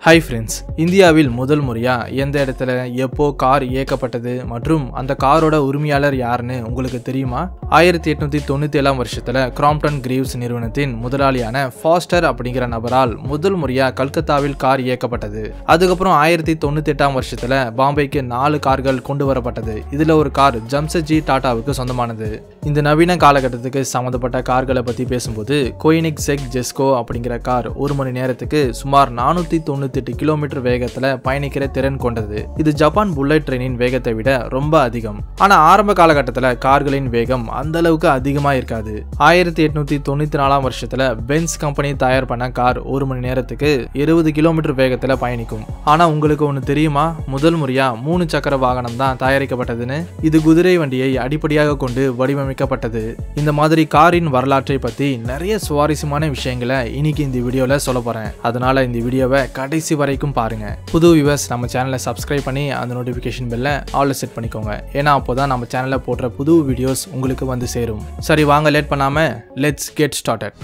Hi friends, இந்தியாவில் முதல் முறையாக எந்த இடத்துல எப்போ கார் இயக்கப்பட்டது மற்றும் அந்த காரோட உரிமையாளர் யாருன்னு உங்களுக்கு தெரியுமா? 1897 வருஷத்தில் கிராம்ப்டன் கிரீவ்ஸ் நிறுவனத்தின் முதலாளியான ஃபாஸ்டர் அப்படிங்கிற நபரால் முதல் முறையாக கல்கத்தாவில் கார் இயக்கப்பட்டது. அதுக்கப்புறம் 1898 வருஷத்தில் பாம்பேக்கு 4 கார்கள் கொண்டு வரப்பட்டது. இதில் ஒரு கார் ஜம்ஷெட்ஜி டாட்டாவுக்கு சொந்தமானது. இந்த நவீன காலகட்டத்துக்கு சம்மந்தப்பட்ட கார்களை பற்றி பேசும்போது கோயினிக்செக் ஜெஸ்கோ அப்படிங்கிற கார் ஒரு மணி நேரத்துக்கு சுமார் 498 கிலோமீட்டர் வேகத்துல பயணிக்கிற திறன் கொண்டது. இது ஜப்பான் புல்லட் ட்ரெயினின் வேகத்தை விட ரொம்ப அதிகம். ஆனா ஆரம்ப காலகட்டத்தில் கார்களின் வேகம் அந்த அளவுக்கு அதிகமா இருக்காது. 1894 வருஷத்துல பென்ஸ் கம்பெனி தயார் பண்ண கார் ஒரு மணி நேரத்துக்கு 20 கிலோமீட்டர் வேகத்துல பயணிக்கும். ஆனா உங்களுக்கு ஒண்ணு தெரியுமா? முதல் முறையா 3 சக்கர வாகனம் தான் தயாரிக்கப்பட்டதுன்னு. இது குதிரை வண்டியை அடிப்படையாக கொண்டு வடிவமைக்கப்பட்டது. இந்த மாதிரி காரின் வரலாற்றை பத்தி நிறைய சுவாரஸ்யமான விஷயங்களை இன்னைக்கு இந்த வீடியோல சொல்ல போறேன். அதனால இந்த வீடியோவை கடைசி வரைக்கும் பாருங்க. புது வியூவர்ஸ் நம்ம சேனலை சப்ஸ்கிரைப் பண்ணி அந்த நோட்டிபிகேஷன் பெல்ல ஆல்ல செட் பண்ணிக்கோங்க. ஏன்னா அப்போதான் நம்ம சேனல்ல போடுற புது வீடியோஸ் உங்களுக்கு வந்து சேரும். சரி வாங்க லேட் பண்ணாம let's get started.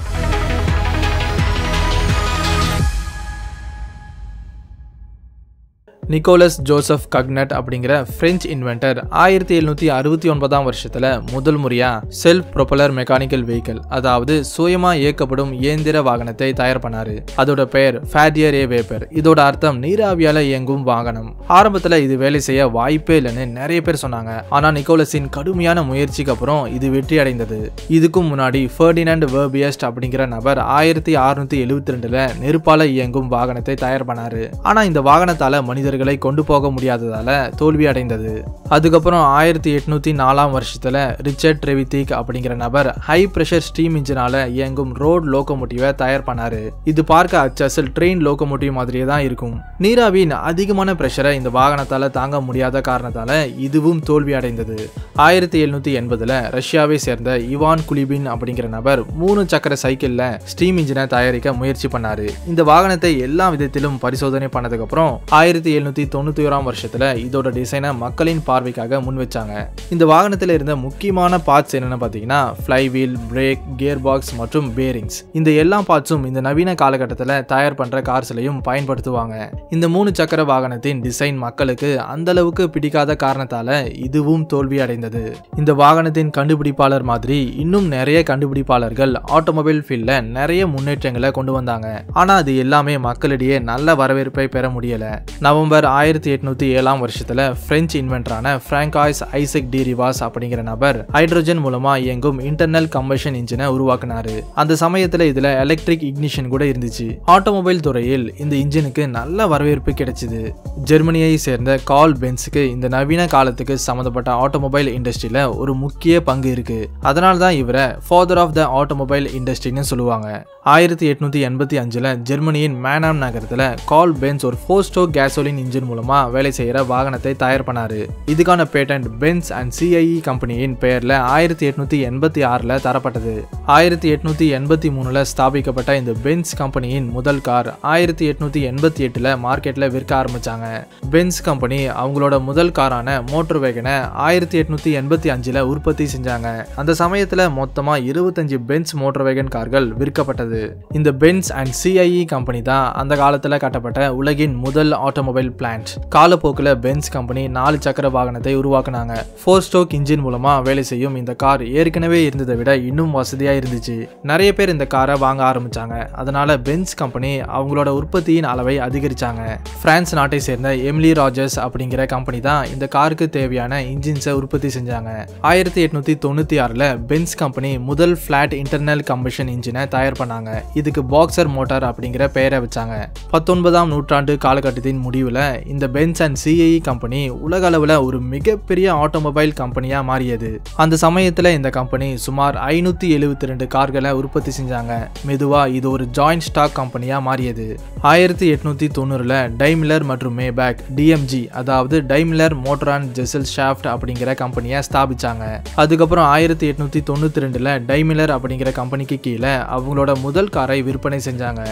Nicolas Joseph Cugnot அப்படிங்கிற பிரெஞ்சு இன்வென்டர் 1769 வருஷத்துல முதல் முறையா செல்ஃப் ப்ரொபலர் மெக்கானிக்கல் வெஹிக்கிள், அதாவது சுயமா இயக்கப்படும் இயந்திர வாகனத்தை தயார் பண்ணாரு. அதோட பெயர் ஃபேடியர் ஏ வேப்பர். இதோட அர்த்தம் நீராவியால இயங்கும் வாகனம். ஆரம்பத்துல இது வேலை செய்ய வாய்ப்பே இல்லைன்னு நிறைய பேர் சொன்னாங்க. ஆனா நிக்கோலஸின் கடுமையான முயற்சிக்கு அப்புறம் இது வெற்றி அடைந்தது. இதுக்கும் முன்னாடி ஃபெர்டினண்ட் வெர்பியஸ்ட் அப்படிங்கிற நபர் 1672 நெருப்பால இயங்கும் வாகனத்தை தயார் பண்ணாரு. ஆனா இந்த வாகனத்தால மனிதர்கள் கொண்டு போக முடியாததால தோல்வி அடைந்தது. அதுக்கப்புறம் 1804 வருஷத்துல ரிச்சர்ட் ட்ரெவித்திக் அப்படிங்கிற நபர் ஹை பிரஷர் ஸ்டீம் இன்ஜினால இயங்கும் ரோட் லோகோமோட்டிவை தயார் பண்ணாரு. இது பார்க்க அச்சல் ட்ரெயின் லோகோமோட்டிவ் மாதிரியே தான் இருக்கும். நீராவியின் அதிகமான பிரஷரை இந்த வாகனத்தால தாங்க முடியாத காரணத்தால இதுவும் தோல்வி அடைந்தது. 1780 ரஷ்யாவை சேர்ந்த இவான் குலிபின் அப்படிங்கிற நபர் 3 சக்கர சைக்கிள்ல ஸ்டீம் இன்ஜினை தயாரிக்க முயற்சி பண்ணாரு. இந்த வாகனத்தை எல்லா விதத்திலும் பரிசோதனை பண்ணதுக்கு அப்புறம் 1791 வருஷத்துல இதோட டிசைனை மக்களின் பார்வைக்காக முன் வச்சாங்க. இந்த வாகனத்துல இருந்த முக்கியமான பார்ட்ஸ் என்னன்னு பாத்தீங்கன்னா ஃப்ளைவீல், பிரேக், கியர் பாக்ஸ் மற்றும் பேரிங்ஸ். இந்த எல்லா பார்ட்ஸும் இந்த நவீன காலகட்டத்தில் தயார் பண்ற கார்ஸ்லையும் பயன்படுத்துவாங்க. இந்த 3 சக்கர வாகனத்தின் டிசைன் மக்களுக்கு அந்த அளவுக்கு பிடிக்காத காரணத்தால இதுவும் தோல்வி அடைந்தது. இந்த வாகனத்தின் கண்டுபிடிப்பாளர் மாதிரி இன்னும் நிறைய கண்டுபிடிப்பாளர்கள் ஆட்டோமொபைல் ஃபீல்ட்ல நிறைய முன்னேற்றங்களை கொண்டு வந்தாங்க. ஆனா அது எல்லாமே மக்களிடையே நல்ல வரவேற்பை பெற முடியல. நவம்பர் 1807 வருஷத்துல French இன்வென்டரான François Isaac D Riwaaj அப்படிங்கிற நபர் ஹைட்ரஜன் மூலமா இயங்கும் இன்டர்னல் கம்பஷன் இன்ஜினை உருவாக்கினாரு. அந்த சமயத்துல இதுல எலக்ட்ரிக் இக்னிஷன் கூட இருந்துச்சு. ஆட்டோமொபைல் துறையில் இந்த இன்ஜினுக்கு நல்ல வரவேற்பு கிடைச்சது. ஜெர்மனியை சேர்ந்த கார்ல் பென்ஸுக்கு இந்த நவீன காலத்துக்கு சம்பந்தப்பட்ட ஆட்டோமொபைல் இண்டஸ்ட்ரியில ஒரு முக்கிய பங்கு இருக்கு. அதனால்தான் இவரை ஃபாதர் ஆஃப் த ஆட்டோமொபைல் இண்டஸ்ட்ரின்னு சொல்லுவாங்க. 1885 ஜெர்மனியின் மேனாம் நகரத்துல கார்ல் பென்ஸ் ஒரு 4-ஸ்ட்ரோக் கேசோலின் இன்ஜின் மூலமா வேலை செய்யற வாகனத்தை தயார் பண்ணாரு. இதுக்கான பேட்டன்ட் பென்ஸ் அண்ட் சிஐஇ கம்பெனியின் பெயர்ல 1886 தரப்பட்டது. 1883 ஸ்தாபிக்கப்பட்ட இந்த பென்ஸ் கம்பெனியின் முதல் கார் 1888 மார்க்கெட்ல விற்க ஆரம்பிச்சாங்க. பென்ஸ் கம்பெனி அவங்களோட முதல் காரான மோட்டர் வேகனை 1885 உற்பத்தி செஞ்சாங்க. அந்த சமயத்துல மொத்தமா 25 பென்ஸ் மோட்டர் வேகன் கார்கள் விற்கப்பட்டது. இந்த பென்ஸ் அண்ட் சிஐஇ கம்பெனி தான் அந்த காலத்துல கட்டப்பட்ட உலகின் முதல் ஆட்டோமொபைல் பிளான்ட். காலப்போக்கில் பென்ஸ் கம்பெனி 4 சக்கர வாகனத்தை உருவாக்குனாங்க. 4-ஸ்ட்ரோக் இன்ஜின் மூலமா வேலை செய்யும் இந்த கார் ஏற்கனவே இருந்ததை விட இன்னும் வசதியா இருந்துச்சு. நிறைய பேர் இந்த காரை வாங்க ஆரம்பிச்சாங்க. அதனால பென்ஸ் கம்பெனி அவங்களோட உற்பத்தியின் அளவை அதிகரிச்சாங்க. பிரான்ஸ் நாட்டை சேர்ந்த எமிலி ராஜர்ஸ் அப்படிங்கிற கம்பெனி தான் இந்த காருக்கு தேவையான இன்ஜின்ஸை உற்பத்தி செஞ்சாங்க. 1896 பென்ஸ் கம்பெனி முதல் பிளாட் இன்டர்னல் கம்பஷன் இன்ஜினை தயார் பண்ணாங்க. இதுக்கு பாக்ஸர் மோட்டார் அப்படிங்கிற பெயரை வச்சாங்க. 19ஆம் நூற்றாண்டு காலகட்டத்தின் முடிவுல இந்த பென்ஸ் அண்ட் சிஐஇ கம்பெனி உலக அளவுல ஒரு மிகப்பெரிய ஆட்டோமொபைல் கம்பெனியா மாறியது. அந்த சமயத்துல இந்த கம்பெனி சுமார் 572 கார்களை உற்பத்தி செஞ்சாங்க. மெதுவா இது ஒரு ஜாயிண்ட் ஸ்டாக் கம்பெனியா மாறியது. 1890 டைம்லர் மற்றும் மேபேக் டிஎம்ஜி, அதாவது டைம்லர் மோட்டார் அண்ட் ஜெசல் ஷாஃப்ட் அப்படிங்கிற கம்பெனியை ஸ்தாபிச்சாங்க. அதுக்கப்புறம் 1892 டைம்லர் அப்படிங்கிற கம்பெனிக்கு கீழே அவங்களோட முதல் காரை விற்பனை செஞ்சாங்க.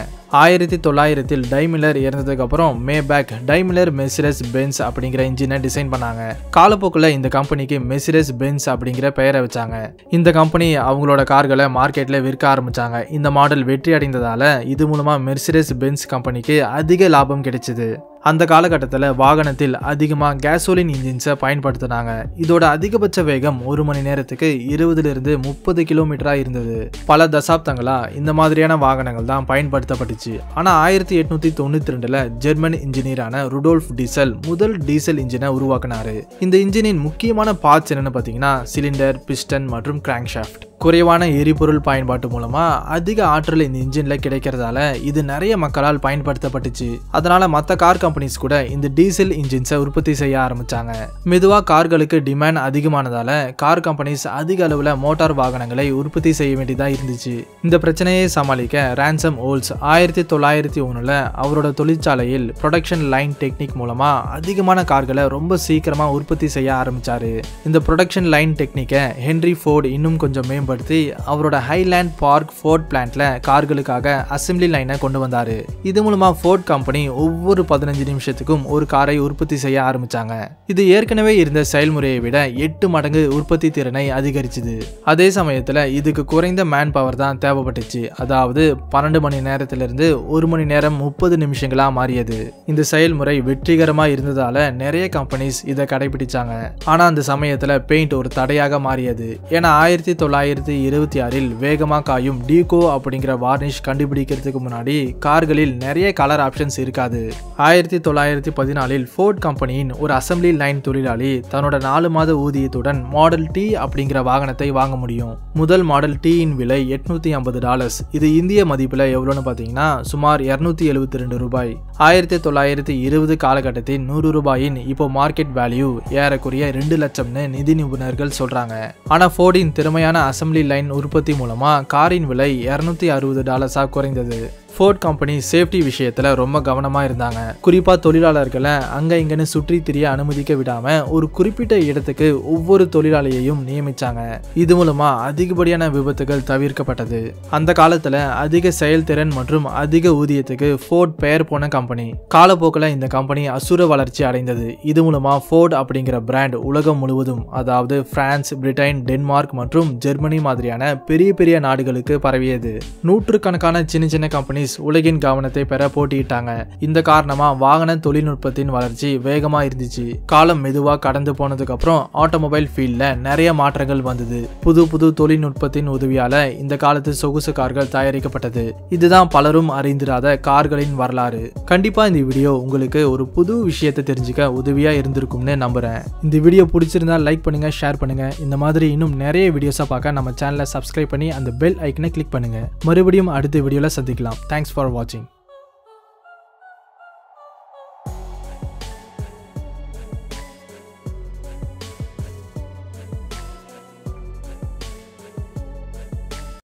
1900 டைமிலர் இறந்ததுக்கு அப்புறம் மேபேக் டைம்லர் மெர்சிடஸ் பென்ஸ் அப்படிங்கிற இன்ஜினை டிசைன் பண்ணாங்க. காலப்போக்கில் இந்த கம்பெனிக்கு மெர்சிடஸ் பென்ஸ் அப்படிங்கிற பெயரை வச்சாங்க. இந்த கம்பெனி அவங்களோட கார்களை மார்க்கெட்ல விற்க ஆரம்பிச்சாங்க. இந்த மாடல் வெற்றி அடைந்ததால இது மூலமா மெர்சிடஸ் பென்ஸ் கம்பெனிக்கு அதிக லாபம் கிடைச்சது. அந்த காலகட்டத்தில் வாகனத்தில் அதிகமாக கேசோலின் இன்ஜின்ஸை பயன்படுத்தினாங்க. இதோட அதிகபட்ச வேகம் 1 மணி நேரத்துக்கு 20 to 30 கிலோமீட்டராக இருந்தது. பல தசாப்தங்களா இந்த மாதிரியான வாகனங்கள் தான் பயன்படுத்தப்பட்டுச்சு. ஆனால் 1892 ஜெர்மன் இன்ஜினியரான ருடோல்ஃப் டீசல் முதல் டீசல் இன்ஜினை உருவாக்கினாரு. இந்த இன்ஜினின் முக்கியமான பார்ட்ஸ் என்னன்னு பார்த்தீங்கன்னா சிலிண்டர், பிஸ்டன் மற்றும் கிராங்க்ஷாஃப்ட். குறைவான எரிபொருள் பயன்பாட்டு மூலமா அதிக ஆற்றல் இந்த இன்ஜின்ல கிடைக்கிறதால இது நிறைய மக்களால் பயன்படுத்தப்பட்டுச்சு. அதனால மற்ற கார் கம்பெனிஸ் கூட இந்த டீசல் இன்ஜின்ஸை உற்பத்தி செய்ய ஆரம்பிச்சாங்க. மெதுவா கார்களுக்கு டிமாண்ட் அதிகமானதால கார் கம்பெனிஸ் அதிக அளவுல மோட்டார் வாகனங்களை உற்பத்தி செய்ய வேண்டியதா இருந்துச்சு. இந்த பிரச்சனையை சமாளிக்க ரான்சம் ஓல்ஸ் 1901 அவரோட தொழிற்சாலையில் ப்ரொடக்ஷன் லைன் டெக்னிக் மூலமா அதிகமான கார்களை ரொம்ப சீக்கிரமா உற்பத்தி செய்ய ஆரம்பிச்சாரு. இந்த ப்ரொடக்ஷன் லைன் டெக்னிக்கை ஹென்ரி ஃபோர்ட் இன்னும் கொஞ்சம் மேம்படுத்தி அவரோட ஹைலேண்ட் பார்க் ஃபோர்ட் பிளான்ட்ல கார்களுக்காக அசெம்பிளி லைனை கொண்டு வந்தாரு. இது மூலமா ஃபோர்ட் கம்பெனி ஒவ்வொரு 15 நிமிஷத்துக்கும் ஒரு காரை உற்பத்தி செய்ய ஆரம்பிச்சாங்க. இது ஏற்கனவே இருந்த செயல்முறையை விட 8 மடங்கு உற்பத்தி திறனை அதிகரிச்சது. அதே சமயத்துல இதுக்கு குறைந்த மேன் பவர் தான் தேவைப்பட்டுச்சு. அதாவது 12 மணி நேரத்திலிருந்து 1 மணி நேரம் 30 நிமிஷங்களா மாறியது. இந்த செயல்முறை வெற்றிகரமா இருந்ததால நிறைய கம்பெனிஸ் இதை கடைபிடிச்சாங்க. ஆனா அந்த சமயத்துல பெயிண்ட் ஒரு தடையாக மாறியது. ஏன்னா 1926 வேகமா காயும் டீகோ அப்படிங்கிற வார்னிஷ் கண்டுபிடிக்கிறதுக்கு முன்னாடி கார்களில் நிறைய கலர் ஆப்ஷன்ஸ் இருக்காது. 1914 ஃபோர்ட் கம்பெனியின் ஒரு அசெம்பிளி லைன் தொழிலாளி தன்னோட 4 மாத ஊதியத்துடன் மாடல் டி அப்படிங்கிற வாகனத்தை வாங்க முடியும். முதல் மாடல் டீயின் விலை $850. இது இந்திய மதிப்புல எவ்வளவுன்னு பாத்தீங்கன்னா சுமார் $272. 1920 காலகட்டத்தின் $100 இப்போ மார்க்கெட் வேல்யூ ஏறக்குறைய 2 லட்சம்னு நிதி நிபுணர்கள் சொல்றாங்க. ஆனா ஃபோர்டின் திறமையான அசெம்பிளி லைன் உற்பத்தி மூலமா காரின் விலை $260 குறைந்தது. ஃபோர்ட் கம்பெனி சேஃப்டி விஷயத்துல ரொம்ப கவனமா இருந்தாங்க. குறிப்பா தொழிலாளர்களை அங்க இங்கன்னு சுற்றி திரிய அனுமதிக்க விடாம ஒரு குறிப்பிட்ட இடத்துக்கு ஒவ்வொரு தொழிலாளியையும் நியமிச்சாங்க. இது மூலமா அதிகப்படியான விபத்துகள் தவிர்க்கப்பட்டது. அந்த காலத்துல அதிக செயல்திறன் மற்றும் அதிக ஊதியத்துக்கு ஃபோர்ட் பெயர் போன கம்பெனி. காலப்போக்கில் இந்த கம்பெனி அசுர வளர்ச்சி அடைந்தது. இது மூலமா ஃபோர்ட் அப்படிங்கிற பிராண்ட் உலகம் முழுவதும், அதாவது பிரான்ஸ், பிரிட்டன், டென்மார்க் மற்றும் ஜெர்மனி மாதிரியான பெரிய பெரிய நாடுகளுக்கு பரவியது. நூற்றுக்கணக்கான சின்ன சின்ன கம்பெனி உலகின் கவனத்தை பெற போட்டியிட்டாங்க. இந்த காரணமா வாகன தொழில்நுட்பத்தின் வளர்ச்சி வேகமா இருந்துச்சு. காலம் மெதுவா கடந்து போனதுக்கு அப்புறம் ஆட்டோமொபைல் ஃபீல்ட்ல நிறைய மாற்றங்கள் வந்தது. புது புது தொழில்நுட்பத்தின் உதவியால இந்த காலத்து சொகுசு கார்கள் தயாரிக்கப்பட்டது. இதுதான் பலரும் அறிந்திராத கார்களின் வரலாறு. கண்டிப்பா இந்த வீடியோ உங்களுக்கு ஒரு புது விஷயத்தை தெரிஞ்சுக்க உதவியா இருந்திருக்கும்னு நம்புறேன். இந்த வீடியோ பிடிச்சிருந்தா லைக் பண்ணுங்க, ஷேர் பண்ணுங்க. இந்த மாதிரி இன்னும் நிறைய வீடியோஸை பார்க்க நம்ம சேனலை சப்ஸ்கிரைப் பண்ணி அந்த பெல் ஐக்கனை கிளிக் பண்ணுங்க. மறுபடியும் அடுத்த வீடியோல சந்திக்கலாம். Thanks for watching.